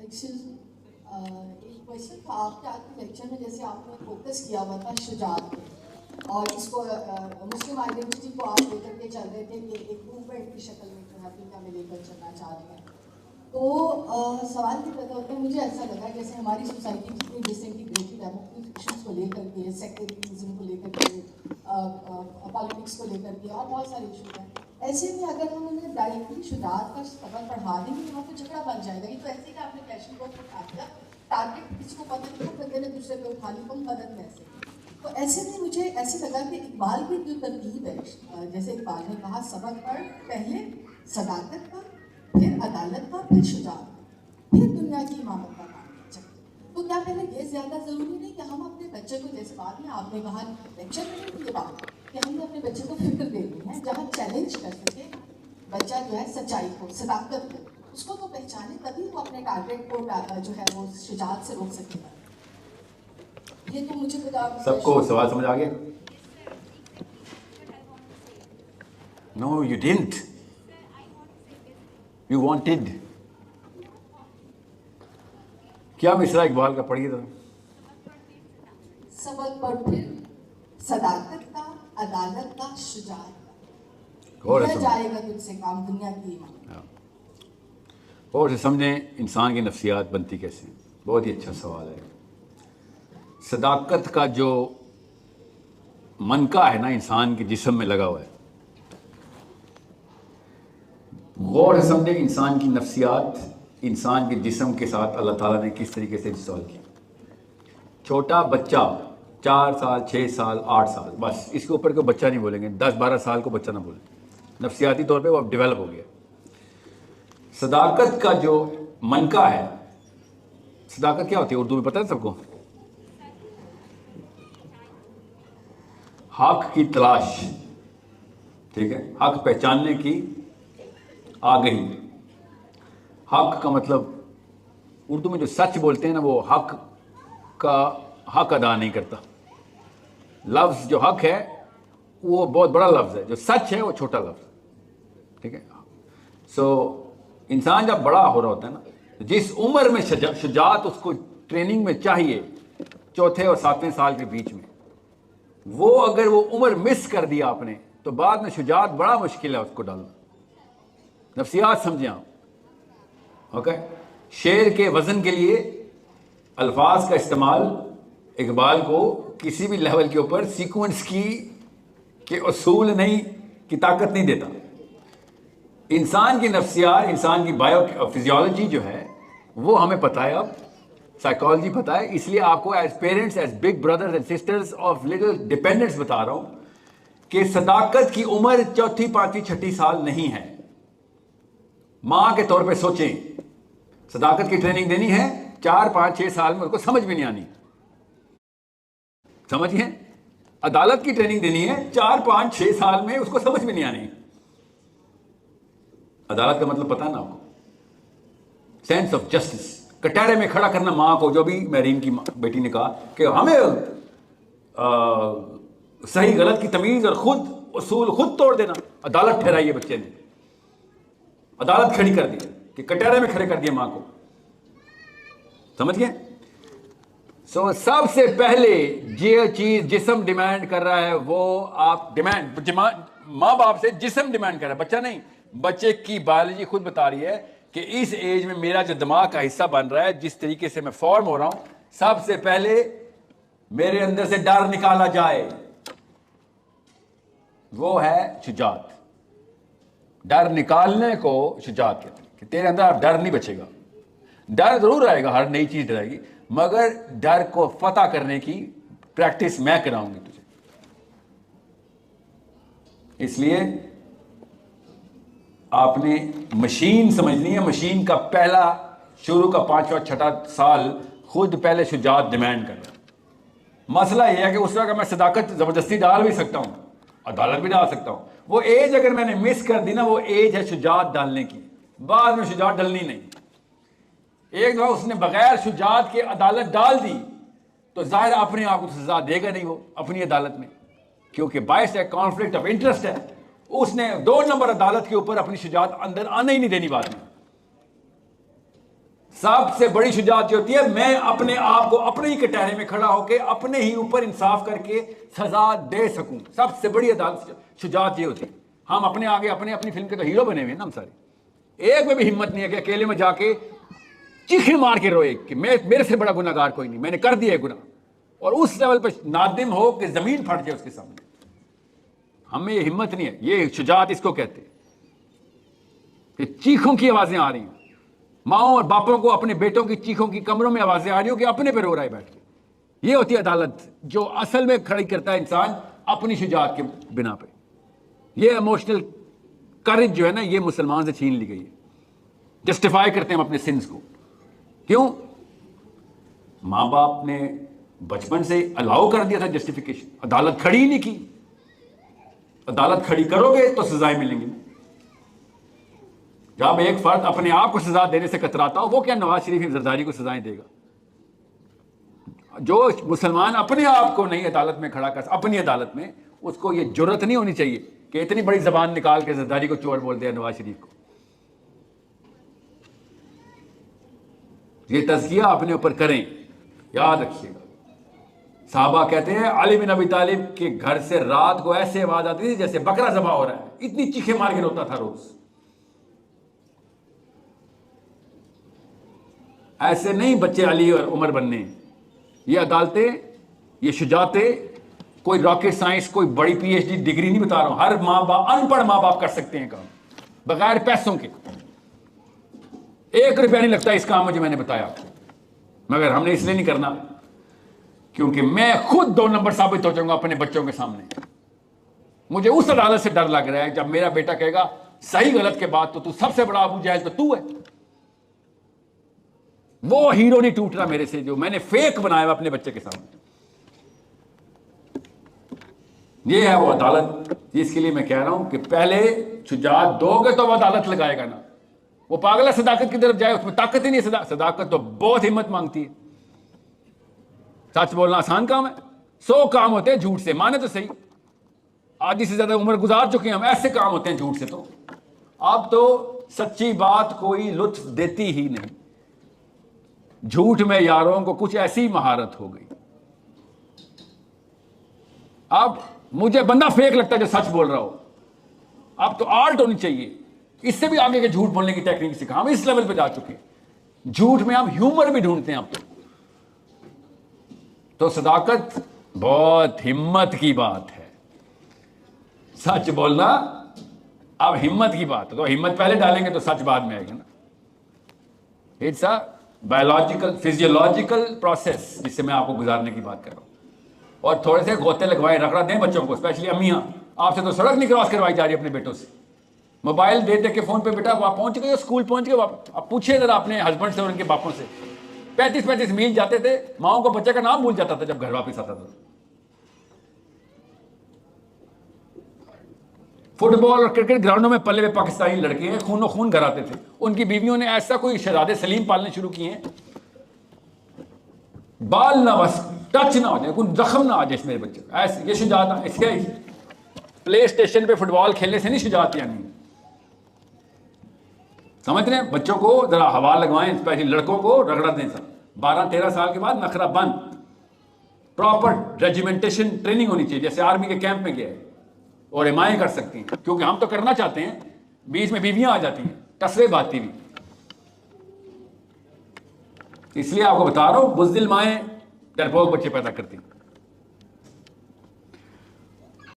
एक क्वेश्चन था आपके आज के लेक्चर में, जैसे आपने फोकस किया हुआ था शुजात पे और इसको मुस्लिम आइडेंटिटी को आप लेकर के चल रहे थे कि एक मूवमेंट की शक्ल में जो है दुनिया में लेकर चलना चाह रहे हैं। तो सवाल ये पैदा होता है, मुझे ऐसा लगा जैसे हमारी सोसाइटी जितनी डिसइंटीग्रेटेड है मुख्तलिफ इशूज़ को लेकर के, सेक्युलरिज्म को लेकर के, पॉलिटिक्स को लेकर के और बहुत सारे इशूज़ हैं, ऐसे में अगर हम उन्हें डायरेक्टली शुजात का सबक पढ़ा देंगे तो वहाँ तो झगड़ा बन जाएगा। ये तो ऐसे ही आपने कैशन को उठा दिया, टारगेट किसी को पता नहीं, बंदे ने दूसरे पे उठा ली, तुम मदद कैसे। तो ऐसे में मुझे ऐसे लगा कि इकबाल की जो तरतीब है, जैसे इकबाल ने कहा सबक पढ़, पहले सदाकत का, फिर अदालत का, फिर शुजात का, फिर दुनिया की इमामत का काम कर सकते। तो क्या पहले ये ज़्यादा ज़रूरी नहीं कि हम अपने बच्चे को, जैसे बाद में आपने कहा लेक्चर में ये बात कि हमने अपने बच्चे को फिक्र देनी है जहाँ चैलेंज कर सके बच्चा जो है सच्चाई को, सदाकत को, उसको तो पहचाने, तभी वो अपने टारगेट को जो है वो शुजात से रोक सकेगा। ये तो मुझे बता, सबको सवाल समझ आ गया? No you didn't, you wanted. क्या मिसरा इकबाल का पढ़िए तो। सबक पर फिर सदाकत का, अदालत का, शुजात का, और किया जाएगा तुझसे काम दुनिया की इमामत। और से समझें इंसान की नफ्सियात बनती कैसे। बहुत ही अच्छा सवाल है। सदाकत का जो मनका है ना इंसान के जिस्म में लगा हुआ है, गौर से समझें इंसान की नफ्सियात इंसान के जिस्म के साथ अल्लाह ताला ने किस तरीके से इंस्टॉल की। छोटा बच्चा 4 साल, 6 साल, 8 साल, बस इसके ऊपर कोई बच्चा नहीं बोलेंगे, 10-12 साल को बच्चा ना बोले, नफ्सियाती तौर पे वो अब डेवलप हो गया। सदाकत का जो मनका है, सदाकत क्या होती है उर्दू में पता है सबको? हक की तलाश, ठीक है, हक पहचानने की आगही। हक का मतलब उर्दू में जो सच बोलते हैं ना, वो हक का हक अदा नहीं करता। लफ्ज़ जो हक है वो बहुत बड़ा लफ्ज़ है, जो सच है वो छोटा लफ्ज़, ठीक है। सो इंसान जब बड़ा हो रहा होता है ना, जिस उम्र में शुजात उसको ट्रेनिंग में चाहिए, 4 और 7वें साल के बीच में, वो अगर वो उम्र मिस कर दिया आपने तो बाद में शुजात बड़ा मुश्किल है उसको डालना। नफ्सियात समझे आप, ओके। शेर के वजन के लिए अल्फाज का इस्तेमाल इकबाल को किसी भी लेवल के ऊपर सीक्वेंस की के उसूल नहीं की ताकत नहीं देता। इंसान की नफ्सियात, इंसान की बायो फिजियोलॉजी जो है वो हमें पता है, अब साइकोलॉजी पता है, इसलिए आपको as parents, as big brothers and sisters of little dependents बता रहा हूं कि सदाकत की उम्र 4, 5, 6 साल नहीं है। मां के तौर पे सोचें, सदाकत की ट्रेनिंग देनी है 4, 5, 6 साल में, उसको समझ भी नहीं आनी, समझिए। अदालत की ट्रेनिंग देनी है 4, 5, 6 साल में, उसको समझ में नहीं आनी। अदालत का मतलब पता है ना आपको, सेंस ऑफ जस्टिस। कटहरे में खड़ा करना मां को, जो भी मैरीन की बेटी ने कहा कि हमें सही गलत की तमीज और खुद उसूल खुद तोड़ देना। अदालत ठहराई है बच्चे ने, अदालत खड़ी कर दी कि कटहरे में खड़े कर दिया मां को, समझ गए। सो सबसे पहले जो चीज जिस्म डिमांड कर रहा है वो आप डिमांड मां बाप से जिस्म डिमांड कर रहा है, बच्चा नहीं। बच्चे की बायोलॉजी खुद बता रही है कि इस एज में मेरा जो दिमाग का हिस्सा बन रहा है, जिस तरीके से मैं फॉर्म हो रहा हूं, सबसे पहले मेरे अंदर से डर निकाला जाए, वो है शुजात। डर निकालने को शुजात कहते हैं कि तेरे अंदर अब डर नहीं बचेगा। डर जरूर आएगा, हर नई चीज डराएगी, मगर डर को फतह करने की प्रैक्टिस मैं कराऊंगी तुझे। इसलिए आपने मशीन समझनी है। मशीन का पहला शुरू का 5वां 6वां साल खुद पहले शुजात डिमांड कर रहा है। मसला यह है कि उस वक्त मैं सदाकत जबरदस्ती डाल भी सकता हूं, अदालत भी डाल सकता हूं। वो एज अगर मैंने मिस कर दी ना, वो एज है शुजात डालने की, बाद में शुजात डलनी नहीं। एक दफा उसने बगैर शुजात के अदालत डाल दी तो जाहिर अपने आप को सजा देगा नहीं वो अपनी अदालत में, क्योंकि बायस है, कॉन्फ्लिक्ट ऑफ इंटरेस्ट है। उसने 2 नंबर अदालत के ऊपर अपनी शुजात अंदर आने ही नहीं देनी बाद में। सबसे बड़ी शुजात होती है मैं अपने आप को अपने ही कटहरे में खड़ा होकर अपने ही ऊपर इंसाफ करके सजा दे सकूं। सबसे बड़ी अदालत शुजात ये होती है। हम अपने आगे अपने अपनी फिल्म के तो हीरो बने हुए हैं ना हम सारे। एक में भी हिम्मत नहीं है कि अकेले में जाके चीखे मार के रोए कि मेरे से बड़ा गुनाहगार कोई नहीं, मैंने कर दिया है गुनाह, और उस लेवल पर नादिम हो कि जमीन फट जाए उसके सामने। हमें ये हिम्मत नहीं है। ये शुजात इसको कहते हैं कि चीखों की आवाजें आ रही हैं, माओ और बापों को अपने बेटों की चीखों की कमरों में आवाजें आ रही हो कि अपने पे रो रहा है बैठ के। ये होती है अदालत जो असल में खड़ी करता है इंसान अपनी शुजात के बिना पे। ये इमोशनल करेज जो है ना, ये मुसलमान से छीन ली गई है। जस्टिफाई करते हैं हम अपने सिंस को। क्यों? माँ बाप ने बचपन से अलाउ कर दिया था जस्टिफिकेशन, अदालत खड़ी नहीं की। अदालत खड़ी करोगे तो सजाएं मिलेंगी। जब एक फर्द अपने आप को सजा देने से कतराता हो, वो क्या नवाज शरीफ जरदारी को सजाएं देगा? जो मुसलमान अपने आप को नहीं अदालत में खड़ा कर, अपनी अदालत में, उसको ये जुर्रत नहीं होनी चाहिए कि इतनी बड़ी जबान निकाल के जरदारी को चोर बोल दिया नवाज शरीफ को। ये तज़किया अपने ऊपर करें, याद रखिएगा। साहबा कहते हैं अली बिन अबी तालिब के घर से रात को ऐसे आवाज आती थी जैसे बकरा ज़बह हो रहा है, इतनी चीखे मार के रोता था रोज। ऐसे नहीं बच्चे अली और उमर बनने। ये अदालतें, ये शुजातें कोई रॉकेट साइंस, कोई बड़ी पीएचडी डिग्री नहीं बता रहा हूं। हर माँ बाप, अनपढ़ माँ बाप कर सकते हैं काम बगैर पैसों के। 1 रुपया नहीं लगता इस काम में जो मैंने बताया आपको, मगर हमने इसलिए नहीं करना क्योंकि मैं खुद 2 नंबर साबित हो जाऊंगा अपने बच्चों के सामने। मुझे उस अदालत से डर लग रहा है जब मेरा बेटा कहेगा सही गलत के बाद तो तू सबसे बड़ा अबू जहल तो तू है। वो हीरो नहीं टूट रहा मेरे से जो मैंने फेक बनाया हुआ अपने बच्चे के सामने। ये है वो अदालत जिसके लिए मैं कह रहा हूं कि पहले शुजात दोगे तो वो अदालत लगाएगा ना। वो पागल है सदाकत की तरफ जाए, उसमें ताकत ही नहीं है। सदाकत तो बहुत हिम्मत मांगती है। सच बोलना आसान काम है, 100 काम होते हैं झूठ से, माने तो सही। आधी से ज्यादा उम्र गुजार चुके हैं हम, ऐसे काम होते हैं झूठ से। तो अब तो सच्ची बात कोई लुत्फ देती ही नहीं। झूठ में यारों को कुछ ऐसी महारत हो गई। अब मुझे बंदा फेक लगता है जो सच बोल रहा हो। अब तो आर्ट होनी चाहिए, इससे भी आगे के झूठ बोलने की टेक्निक सिखा। हम इस लेवल पे जा चुके हैं, झूठ में हम ह्यूमर भी ढूंढते हैं अब तो सदाकत बहुत हिम्मत की बात है। सच बोलना अब हिम्मत की बात है। तो हिम्मत पहले डालेंगे तो सच बाद में आएगा ना। It's a biological physiological process जिससे मैं आपको गुजारने की बात कर रहा हूं। और थोड़े से गोते लगवाए, रगड़ा दें बच्चों को, स्पेशली अम्मियां। आपसे तो सड़क नहीं क्रॉस करवाई जा रही अपने बेटों से। मोबाइल दे दे के फोन पे, बेटा आप पहुंच गए, स्कूल पहुंच गए। अब पूछिए जरा अपने हस्बैंड से और उनके बापों से, 35-35 मील जाते थे, माओ को बच्चे का नाम भूल जाता था जब घर वापस आता था। फुटबॉल और क्रिकेट ग्राउंडों में पले हुए पाकिस्तानी लड़के हैं, खूनो खून घर आते थे। उनकी बीवियों ने ऐसा कोई शहजादे सलीम पालने शुरू किए हैं, बाल ना बस टच ना हो जाए, कोई जख्म ना आ जाए मेरे बच्चे को। ऐसे ये शुजात, इसके प्ले स्टेशन पे फुटबॉल खेलने से नहीं शुजात यानी। समझ रहे हैं? बच्चों को जरा हवा लगवाएं, स्पेशली लड़कों को रगड़ा दें। 12-13 साल के बाद नखरा बंद। प्रॉपर रेजिमेंटेशन ट्रेनिंग होनी चाहिए, जैसे आर्मी के कैंप में गया है। और एमाएं कर सकती हैं, क्योंकि हम तो करना चाहते हैं, बीच में बीवियां आ जाती हैं टसरे बाती भी। इसलिए आपको बता रहा हूं, बुज़दिल माएं डरपोक बच्चे पैदा करती हैं।